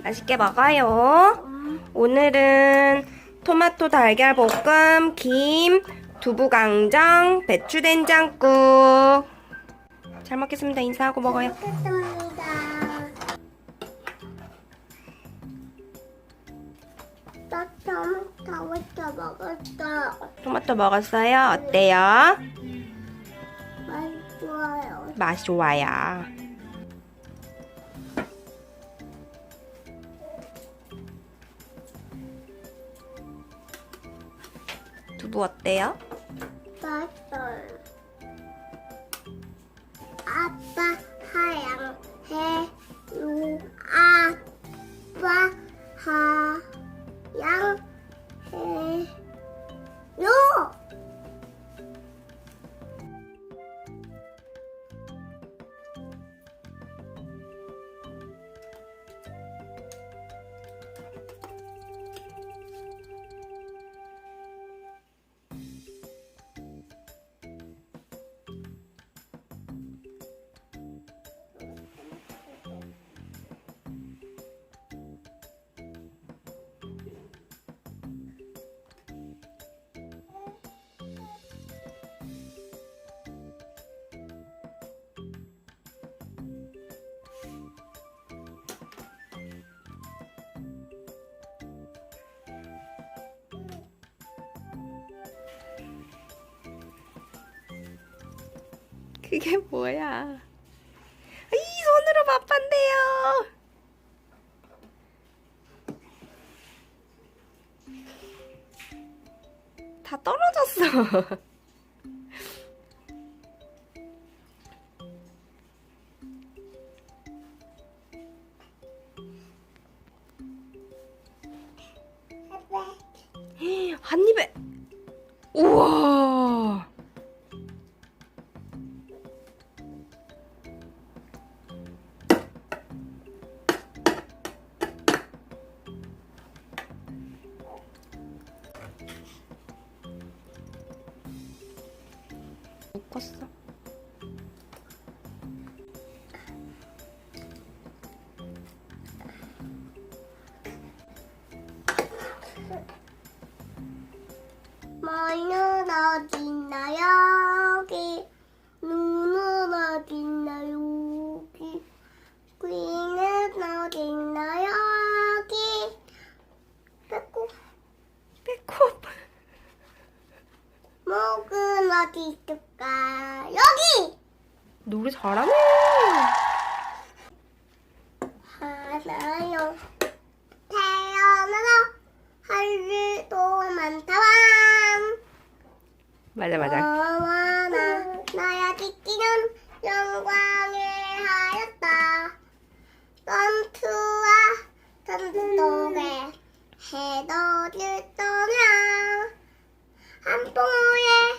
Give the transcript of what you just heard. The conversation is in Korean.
맛있게 먹어요. 오늘은 토마토 달걀 볶음, 김, 두부강정, 배추된장국. 잘 먹겠습니다. 인사하고 먹어요. 먹겠습니다. 나 토마토 먹었어. 토마토 먹었어요? 어때요? 맛있어요. 맛이 좋아요. 두부 어때요? 맛있어요. 아빠 하양해 요 아빠 하양해 요. 그게 뭐야? 이 손으로 맛반대요. 다 떨어졌어. 한 입에. 우와. 묶었어. 머리는 어딨나 여기, 눈은 어딨나 여기, 귀는 어딨나 여기. 배꼽 목은 어디 있을까 잘하네. 하나요. 태어나서 할 일도 많다완. 맞아, 맞아. 너와 나야 지키는 영광을 하였다. 던투와 던투독에 해돋을 떠나 한 봉우에